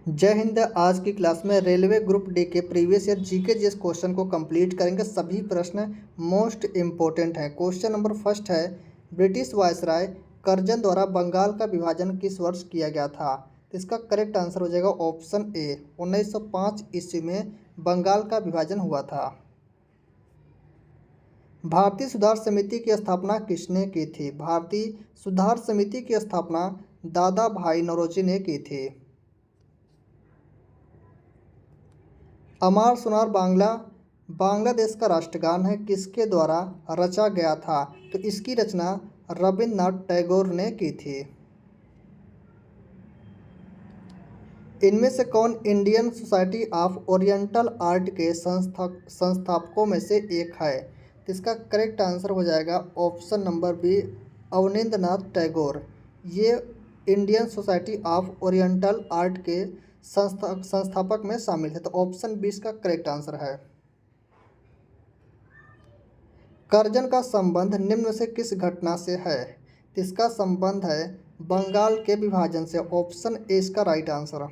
जय हिंद। आज की क्लास में रेलवे ग्रुप डी के previous year GK GS question को कंप्लीट करेंगे। सभी प्रश्न मोस्ट इम्पोर्टेंट हैं। क्वेश्चन नंबर फर्स्ट है, ब्रिटिश वायसराय कर्जन द्वारा बंगाल का विभाजन किस वर्ष किया गया था? तो इसका करेक्ट आंसर हो जाएगा ऑप्शन ए, 1905 ईस्वी में बंगाल का विभाजन हुआ था। भारतीय सुधार समिति की स्थापना किसने की थी? भारतीय सुधार समिति की स्थापना दादा भाई नौरोजी ने की थी। अमार सुनार बांग्लादेश का राष्ट्रगान है, किसके द्वारा रचा गया था? तो इसकी रचना रविन्द्रनाथ टैगोर ने की थी। इनमें से कौन Indian Society of Oriental Art के संस्थापकों में से एक है? तो इसका करेक्ट आंसर हो जाएगा option number B, Abanindranath Tagore. ये Indian Society of Oriental Art के संस्थापक में शामिल है। तो ऑप्शन बी इसका करेक्ट आंसर है। कर्जन का संबंध निम्न में से किस घटना से है? तो इसका संबंध है बंगाल के विभाजन से। ऑप्शन ए इसका राइट आंसर।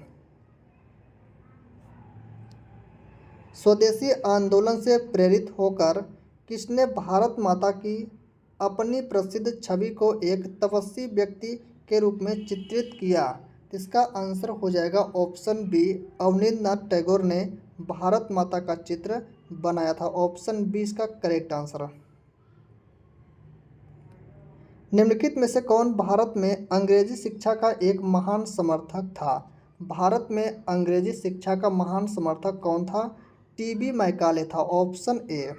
स्वदेशी आंदोलन से प्रेरित होकर किसने भारत माता की अपनी प्रसिद्ध छवि को एक तपस्वी व्यक्ति के रूप में चित्रित किया? इसका आंसर हो जाएगा ऑप्शन बी, अवनींद्रनाथ टैगोर ने भारत माता का चित्र बनाया था। ऑप्शन बी इसका करेक्ट आंसर। निम्नलिखित में से कौन भारत में अंग्रेजी शिक्षा का एक महान समर्थक था? भारत में अंग्रेजी शिक्षा का महान समर्थक कौन था? टीबी मैकाले था। Option A.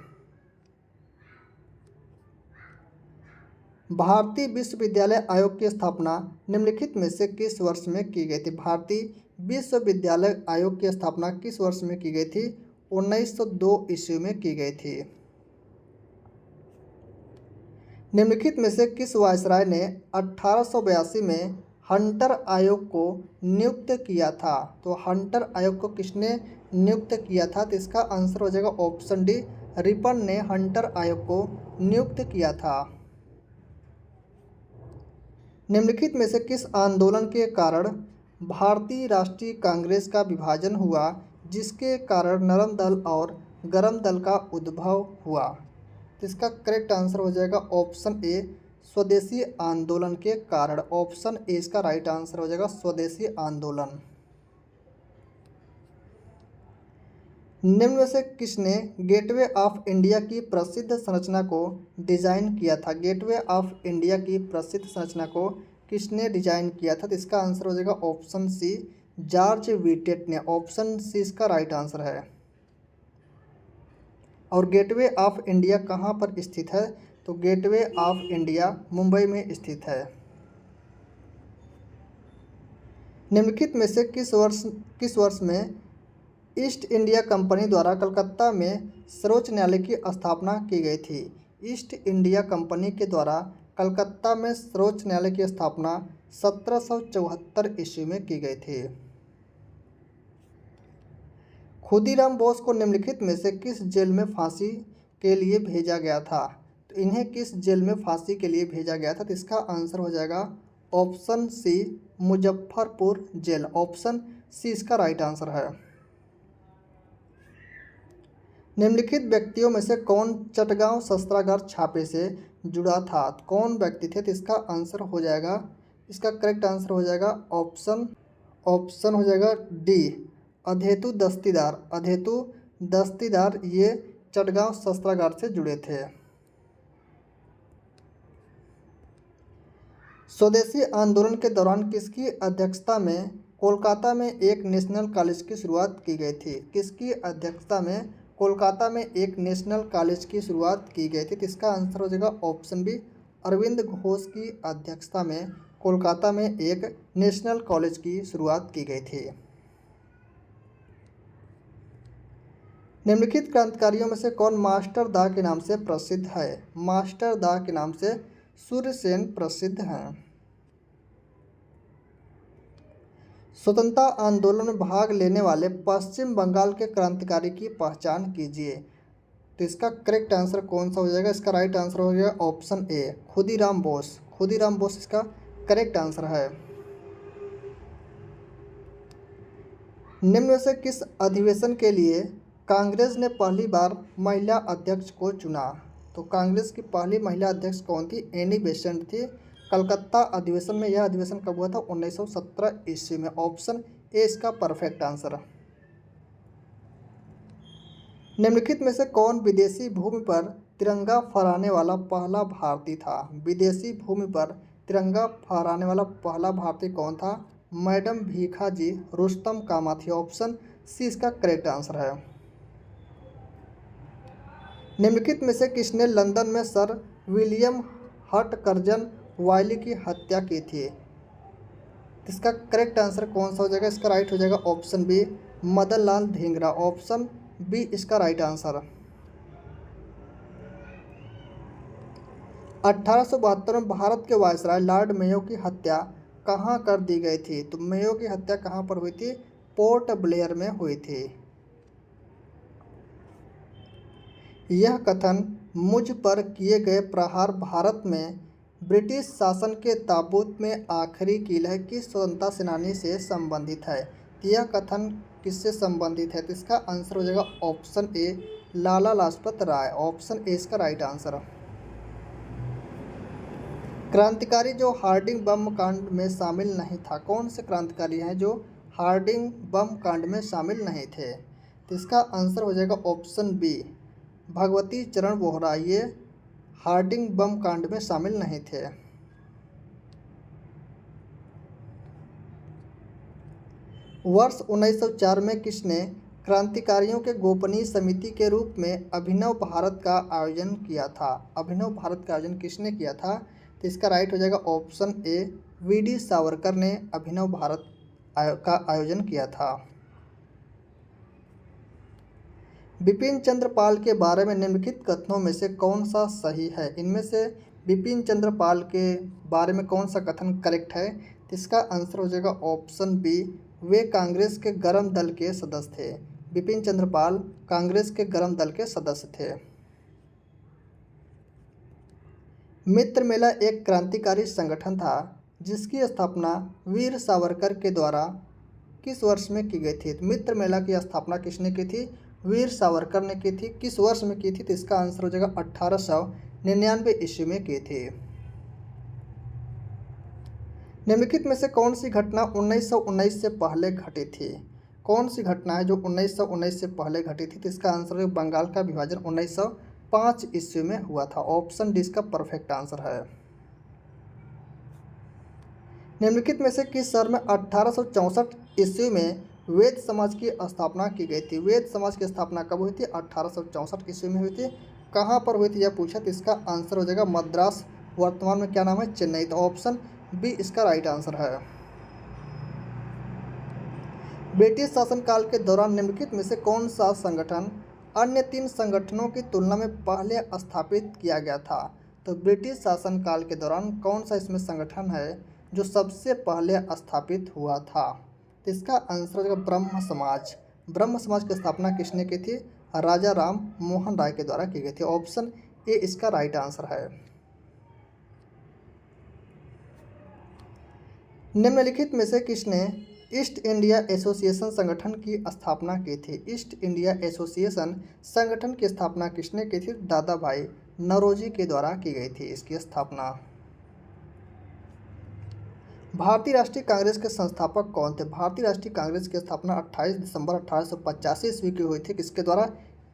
भारतीय विश्वविद्यालय आयोग की स्थापना निम्नलिखित में से किस वर्ष में की गई थी? भारतीय विश्वविद्यालय आयोग की स्थापना किस वर्ष में की गई थी? 1902 ईस्वी में की गई थी। निम्नलिखित में से किस वायसराय ने 1882 में हंटर आयोग को नियुक्त किया था? तो हंटर आयोग को किसने नियुक्त किया था? तो इसका आंसर हो जाएगा ऑप्शन डी, रिपन ने हंटर आयोग को नियुक्त किया था। निम्नलिखित में से किस आंदोलन के कारण भारतीय राष्ट्रीय कांग्रेस का विभाजन हुआ, जिसके कारण नरम दल और गरम दल का उद्भव हुआ? तो इसका करेक्ट आंसर हो जाएगा ऑप्शन ए, स्वदेशी आंदोलन के कारण। ऑप्शन ए इसका राइट आंसर हो जाएगा स्वदेशी आंदोलन। निम्न में से किसने गेटवे ऑफ इंडिया की प्रसिद्ध संरचना को डिजाइन किया था? गेटवे ऑफ इंडिया की प्रसिद्ध संरचना को किसने डिजाइन किया था? तो इसका आंसर हो जाएगा ऑप्शन सी, जॉर्ज व्हिटेट ने। ऑप्शन सी इसका राइट आंसर है। और गेटवे ऑफ इंडिया कहाँ पर स्थित है? तो गेटवे ऑफ इंडिया मुंबई में स्थित है। निम्नलिखित में से किस वर्ष में ईस्ट इंडिया कंपनी द्वारा कलकत्ता में सर्वोच्च न्यायालय की स्थापना की गई थी? ईस्ट इंडिया कंपनी के द्वारा कलकत्ता में सर्वोच्च न्यायालय की स्थापना 1774 ईस्वी में की गई थी। खुदीराम बोस को निम्नलिखित में से किस जेल में फांसी के लिए भेजा गया था? तो इन्हें किस जेल में फांसी के लिए भेजा गया था? तो इसका आंसर हो जाएगा option C, Muzaffarpur jail. Option C इसका राइट आंसर है। निम्नलिखित व्यक्तियों में से कौन चटगांव शस्त्रागार छापे से जुड़ा था? कौन व्यक्ति थे? तो इसका आंसर हो जाएगा, इसका करेक्ट आंसर हो जाएगा ऑप्शन हो जाएगा डी, अधेतु दस्तीदार। अधेतु दस्तीदार ये चटगांव शस्त्रागार से जुड़े थे। स्वदेशी आंदोलन के दौरान किसकी अध्यक्षता में कोलकाता में एक नेशनल कॉलेज की शुरुआत की गई थी? किसकी अध्यक्षता में कोलकाता में एक नेशनल कॉलेज की शुरुआत की गई थी? तो इसका आंसर हो जाएगा ऑप्शन बी, अरविंद घोष की अध्यक्षता में कोलकाता में एक नेशनल कॉलेज की शुरुआत की गई थी। निम्नलिखित क्रांतिकारियों में से कौन मास्टर दा के नाम से प्रसिद्ध है? मास्टर दा के नाम से सूर्यसेन प्रसिद्ध हैं। स्वतंत्रता आंदोलन में भाग लेने वाले पश्चिम बंगाल के क्रांतिकारी की पहचान कीजिए। तो इसका करेक्ट आंसर कौन सा हो जाएगा? इसका राइट आंसर हो जाएगा ऑप्शन ए, खुदीराम बोस। खुदीराम बोस इसका करेक्ट आंसर है। निम्न में से किस अधिवेशन के लिए कांग्रेस ने पहली बार महिला अध्यक्ष को चुना? तो कांग्रेस की पहली महिला अध्यक्ष कौन थी? एनी बेसेंट थी। कलकत्ता अधिवेशन में यह अधिवेशन कब हुआ था? 1917 ईस्वी में। ऑप्शन ए इसका परफेक्ट आंसर। निम्नलिखित में से कौन विदेशी भूमि पर तिरंगा फहराने वाला पहला भारतीय था? विदेशी भूमि पर तिरंगा फहराने वाला पहला भारतीय कौन था? मैडम भीखाजी रुस्तम कामा थी। ऑप्शन सी इसका करेक्ट आंसर है। निम्नलिखित में से किसने लंदन में सर विलियम हटकर्जन वायली की हत्या की थी? इसका करेक्ट आंसर कौन सा हो जाएगा? इसका राइट हो जाएगा option B, Madan Lal Dhingra. Option B इसका राइट आंसर। 1872 में भारत के वायसराय लॉर्ड मेयो की हत्या कहाँ कर दी गई थी? तो मेयो की हत्या कहाँ पर हुई थी? पोर्ट ब्लेयर में हुई थी। यह कथन मुझ पर किए गए प्रहार भारत में ब्रिटिश शासन के ताबूत में आखिरी कील है किस स्वतंत्रता सेनानी से संबंधित है? यह कथन किससे संबंधित है? तो इसका आंसर हो जाएगा option A, Lala Lajpat Rai. Option A इसका राइट आंसर। क्रांतिकारी जो हार्डिंग बम कांड में शामिल नहीं था, कौन से क्रांतिकारी हैं जो हार्डिंग बम कांड में शामिल नहीं थे? तो इसका आंसर हो जाएगा ऑप्शन बी, भगवती चरण वोहरा। ये हार्डिंग बम कांड में शामिल नहीं थे। वर्ष 1904 में किसने क्रांतिकारियों के गोपनीय समिति के रूप में अभिनव भारत का आयोजन किया था? अभिनव भारत का आयोजन किसने किया था? तो इसका राइट हो जाएगा ऑप्शन ए, वी.डी. सावरकर ने अभिनव भारत का आयोजन किया था। बिपिन चंद्र पाल के बारे में निम्नलिखित कथनों में से कौन सा सही है? इनमें से बिपिन चंद्र पाल के बारे में कौन सा कथन करेक्ट है? तो इसका आंसर हो जाएगा ऑप्शन बी, वे कांग्रेस के गर्म दल के सदस्य थे। बिपिन चंद्र पाल कांग्रेस के गर्म दल के सदस्य थे। मित्र मेला एक क्रांतिकारी संगठन था जिसकी स्थापना वीर सावरकर के द्वारा किस वर्ष में की गई थी? मित्र मेला की स्थापना किसने की थी? वीर सावरकर ने की थी। किस वर्ष में की थी? तो इसका आंसर हो जाएगा 1899 ईस्वी में की थी। निम्नलिखित में से कौन सी घटना 1919 से पहले घटी थी? कौन सी घटना है जो 1919 से पहले घटी थी? तो इसका आंसर है बंगाल का विभाजन 1905 ईस्वी में हुआ था। ऑप्शन डी इसका परफेक्ट आंसर है। निम्नलिखित में से किस शहर में 1864 ईस्वी में वेद समाज की स्थापना की गई थी? वेद समाज की स्थापना कब हुई थी? 1864 ईस्वी में हुई थी। कहाँ पर हुई थी यह पूछा, तो इसका आंसर हो जाएगा मद्रास, वर्तमान में क्या नाम है? चेन्नई। तो ऑप्शन बी इसका राइट आंसर है। ब्रिटिश शासनकाल के दौरान निम्नलिखित में से कौन सा संगठन अन्य 3 संगठनों की तुलना में पहले स्थापित किया गया था? तो ब्रिटिश शासनकाल के दौरान कौन सा इसमें संगठन है जो सबसे पहले स्थापित हुआ था? तो इसका आंसर हो जाएगा ब्रह्म समाज। ब्रह्म समाज की स्थापना किसने की थी? राजा राम मोहन राय के द्वारा की गई थी। ऑप्शन ए इसका राइट आंसर है। निम्नलिखित में से किसने ईस्ट इंडिया एसोसिएशन संगठन की स्थापना की थी? ईस्ट इंडिया एसोसिएशन संगठन की स्थापना किसने की थी? दादा भाई नौरोजी के द्वारा की गई थी इसकी स्थापना। भारतीय राष्ट्रीय कांग्रेस के संस्थापक कौन थे? भारतीय राष्ट्रीय कांग्रेस की स्थापना 28 दिसंबर 1885 ईस्वी की हुई थी। किसके द्वारा?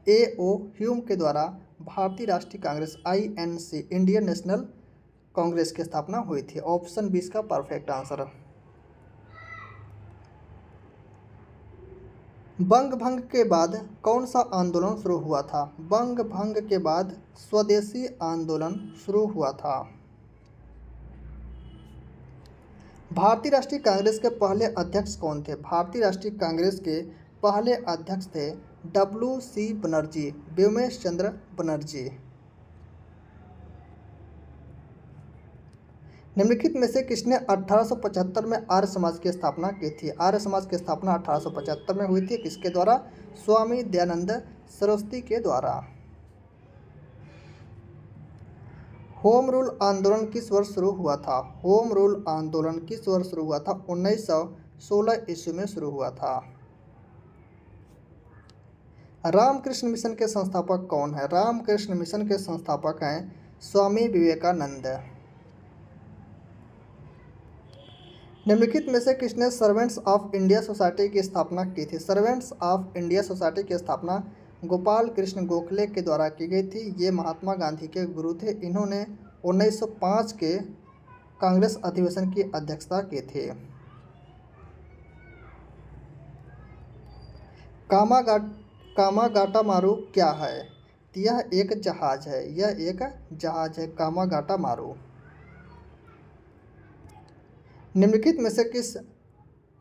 ए.ओ. ह्यूम के द्वारा भारतीय राष्ट्रीय Congress INC Indian national Congress की स्थापना हुई थी। ऑप्शन बी इसका परफेक्ट आंसर। बंग भंग के बाद कौन सा आंदोलन शुरू हुआ था? बंग भंग के बाद स्वदेशी आंदोलन शुरू हुआ था। भारतीय राष्ट्रीय कांग्रेस के पहले अध्यक्ष कौन थे? भारतीय राष्ट्रीय कांग्रेस के पहले अध्यक्ष थे WC बनर्जी, व्योमेश चंद्र बनर्जी। निम्नलिखित में से किसने 1875 में आर्य समाज की स्थापना की थी? आर्य समाज की स्थापना 1875 में हुई थी। किसके द्वारा? स्वामी दयानंद सरस्वती के द्वारा। होम रूल आंदोलन किस वर्ष शुरू हुआ था? होम रूल आंदोलन किस वर्ष शुरू हुआ था? 1916 ईस्वी में शुरू हुआ था। रामकृष्ण मिशन के संस्थापक कौन है? रामकृष्ण मिशन के संस्थापक हैं स्वामी विवेकानंद। निम्नलिखित में से किसने सर्वेंट्स ऑफ इंडिया सोसाइटी की स्थापना की थी? सर्वेंट्स ऑफ इंडिया सोसाइटी की स्थापना गोपाल कृष्ण गोखले के द्वारा की गई थी। ये महात्मा गांधी के गुरु थे। इन्होंने 1905 के कांग्रेस अधिवेशन की अध्यक्षता की थी। कामागाटामारू क्या है? यह एक जहाज है। यह एक जहाज है कामागाटामारू। निम्नलिखित में से किस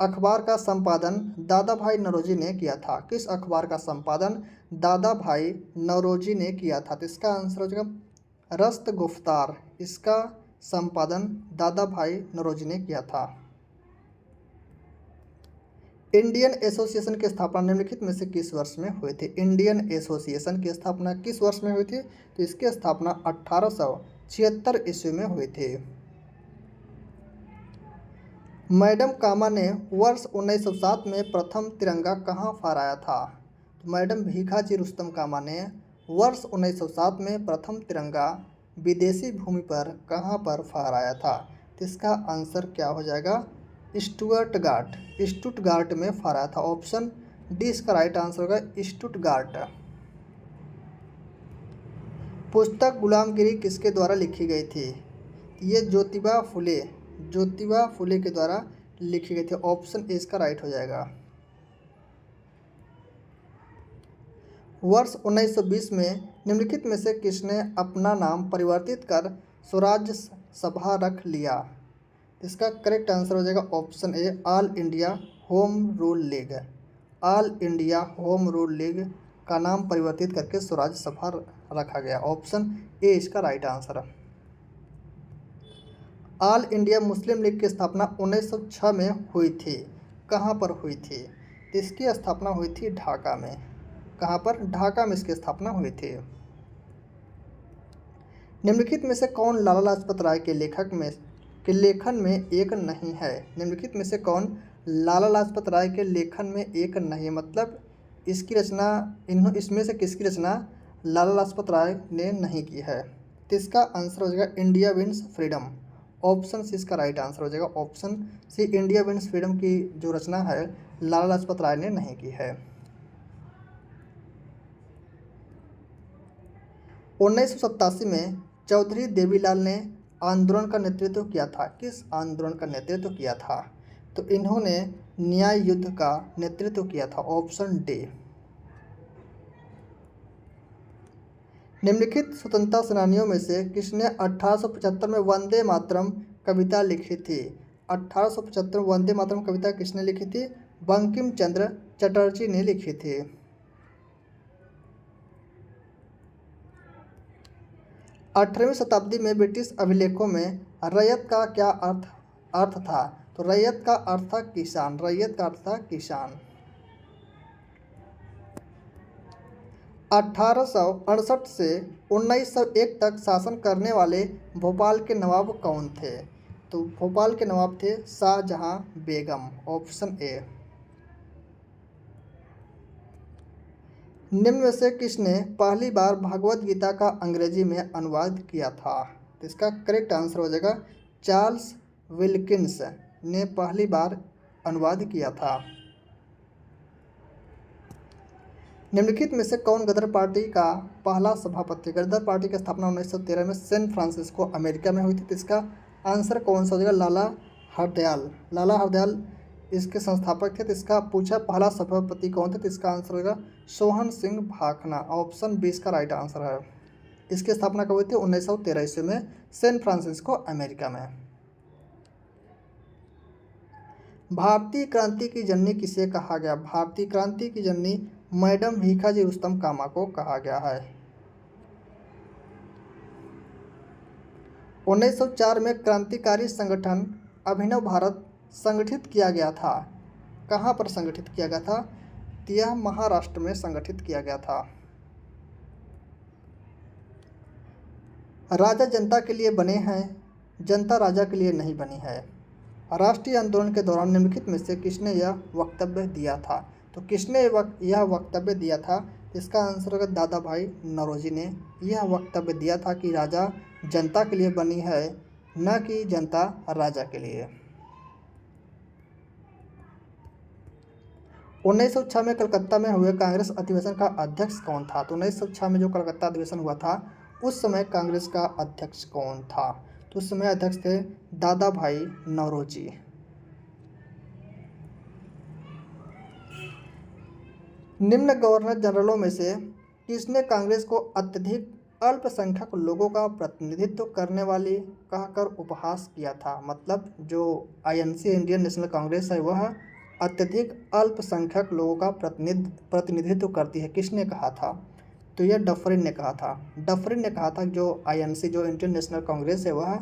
अखबार का संपादन दादा भाई नौरोजी ने किया था? किस अखबार का संपादन दादा भाई नौरोजी ने किया था? तो इसका आंसर हो जाएगा रस्त गुफ्तार। इसका संपादन दादा भाई नौरोजी ने किया था। इंडियन एसोसिएशन की स्थापना निम्नलिखित में से किस वर्ष में हुई थी? इंडियन एसोसिएशन की स्थापना किस वर्ष में हुई थी? तो इसकी स्थापना 1876 ईस्वी में हुई थी। मैडम कामा ने वर्ष 1907 में प्रथम तिरंगा कहाँ फहराया था? तो मैडम भीखाजी रुस्तम कामा ने वर्ष 1907 में प्रथम तिरंगा विदेशी भूमि पर कहाँ पर फहराया था? तो इसका आंसर क्या हो जाएगा? स्टुटगार्ट में फहराया था। ऑप्शन डी इसका राइट आंसर होगा स्टुटगार्ट। पुस्तक गुलामगिरी किसके द्वारा लिखी गई थी? ये ज्योतिबा फुले के द्वारा लिखी गई थी। ऑप्शन ए इसका राइट हो जाएगा। वर्ष 1920 में निम्नलिखित में से किसने अपना नाम परिवर्तित कर स्वराज सभा रख लिया? इसका करेक्ट आंसर हो जाएगा ऑप्शन ए all India home rule league. All India home rule league का नाम परिवर्तित करके स्वराज सभा रखा गया। ऑप्शन ए इसका राइट आंसर है। ऑल इंडिया मुस्लिम लीग की स्थापना 1906 में हुई थी। कहाँ पर हुई थी? इसकी स्थापना हुई थी ढाका में। कहाँ पर? ढाका में इसकी स्थापना हुई थी। निम्नलिखित में से कौन लाला लाजपत राय के लेखन में एक नहीं है? निम्नलिखित में से कौन लाला लाजपत राय के लेखन में एक नहीं है? मतलब इसकी रचना इसमें से किसकी रचना लाला लाजपत राय ने नहीं की है? तो इसका आंसर हो जाएगा India wins freedom. Option C इसका राइट आंसर हो जाएगा। Option C India wins freedom की जो रचना है लाला लाजपत राय ने नहीं की है। 1987 में चौधरी देवीलाल ने आंदोलन का नेतृत्व किया था। किस आंदोलन का नेतृत्व किया था? तो इन्होंने न्याय युद्ध का नेतृत्व किया था। Option D. निम्नलिखित स्वतंत्रता सेनानियों में से किसने 1875 में वंदे मातरम कविता लिखी थी? 1875 में वंदे मातरम कविता किसने लिखी थी? बंकिम चंद्र चटर्जी ने लिखी थी। 18वीं शताब्दी में ब्रिटिश अभिलेखों में रैयत का क्या अर्थ था? तो रैयत का अर्थ था किसान। रैयत का अर्थ था किसान। 1868 से 1901 तक शासन करने वाले भोपाल के नवाब कौन थे? तो भोपाल के नवाब थे शाहजहां बेगम। Option A. निम्न में से किसने पहली बार भगवत गीता का अंग्रेजी में अनुवाद किया था? तो इसका करेक्ट आंसर हो जाएगा चार्ल्स विल्किंस ने पहली बार अनुवाद किया था। निम्नलिखित में से कौन गदर पार्टी का पहला सभापति? गदर पार्टी की स्थापना 1913 में सैन फ्रांसिस्को अमेरिका में हुई थी। तो इसका आंसर कौन सा हो जाएगा? लाला हरदयाल। लाला हरदयाल इसके संस्थापक थे। तो इसका पूछा पहला सभापति कौन थे? तो इसका आंसर होगा सोहन सिंह भाखना। ऑप्शन 20 का राइट आंसर है। इसकी स्थापना कब हुई थी? 1913 ईस्वी में सैन फ्रांसिस्को अमेरिका में। भारतीय क्रांति की जननी किसे कहा गया? भारतीय क्रांति की जननी मैडम भीखाजी रुस्तम कामा को कहा गया है। 1904 में क्रांतिकारी संगठन अभिनव भारत संगठित किया गया था। कहाँ पर संगठित किया गया था? यह महाराष्ट्र में संगठित किया गया था। राजा जनता के लिए बने हैं, जनता राजा के लिए नहीं बनी है। राष्ट्रीय आंदोलन के दौरान निम्नलिखित में से किसने यह वक्तव्य दिया था? तो किसने यह वक्तव्य दिया था? इसका आंसर होगा दादा भाई नौरोजी ने यह वक्तव्य दिया था कि राजा जनता के लिए बनी है, न कि जनता राजा के लिए। 1906 में कलकत्ता में हुए कांग्रेस अधिवेशन का अध्यक्ष कौन था? तो 1906 में जो कलकत्ता अधिवेशन हुआ था उस समय कांग्रेस का अध्यक्ष कौन था? तो उस समय अध्यक्ष थे दादा भाई नौरोजी। निम्न गवर्नर जनरलों में से किसने कांग्रेस को अत्यधिक अल्पसंख्यक लोगों का प्रतिनिधित्व करने वाली कहकर उपहास किया था? मतलब जो आईएनसी इंडियन नेशनल कांग्रेस है वह अत्यधिक अल्पसंख्यक लोगों का प्रतिनिधित्व करती है, किसने कहा था? तो यह डफरिन ने कहा था। डफरिन ने कहा था जो आईएनसी जो इंडियन नेशनल कांग्रेस है वह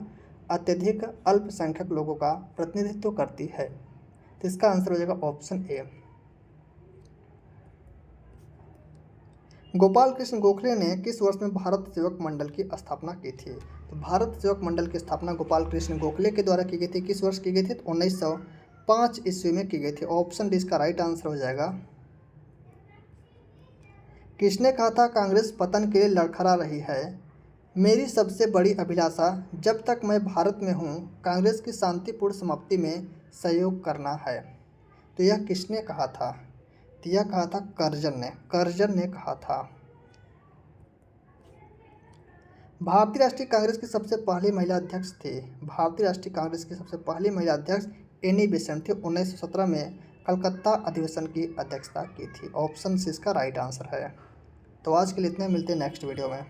अत्यधिक अल्पसंख्यक लोगों का प्रतिनिधित्व करती है। तो इसका आंसर हो जाएगा ऑप्शन ए। गोपाल कृष्ण गोखले ने किस वर्ष में भारत सेवक मंडल की स्थापना की थी? तो भारत सेवक मंडल की स्थापना गोपाल कृष्ण गोखले के द्वारा की गई थी। किस वर्ष की गई थी? तो 1905 ईस्वी में की गई थी। ऑप्शन डी इसका राइट आंसर हो जाएगा। किसने कहा था कांग्रेस पतन के लिए लड़खड़ा रही है? मेरी सबसे बड़ी अभिलाषा जब तक मैं भारत में हूँ कांग्रेस की शांतिपूर्ण समाप्ति में सहयोग करना है। तो यह किसने कहा था? तो यह कहा था कर्जन ने कहा था। भारतीय राष्ट्रीय कांग्रेस की सबसे पहली महिला अध्यक्ष थी। भारतीय राष्ट्रीय कांग्रेस की सबसे पहली महिला अध्यक्ष एनी बेसेंट थी। 1917 में कलकत्ता अधिवेशन की अध्यक्षता की थी। ऑप्शन सी इसका राइट आंसर है। तो आज के लिए इतने, मिलते हैं नेक्स्ट वीडियो में।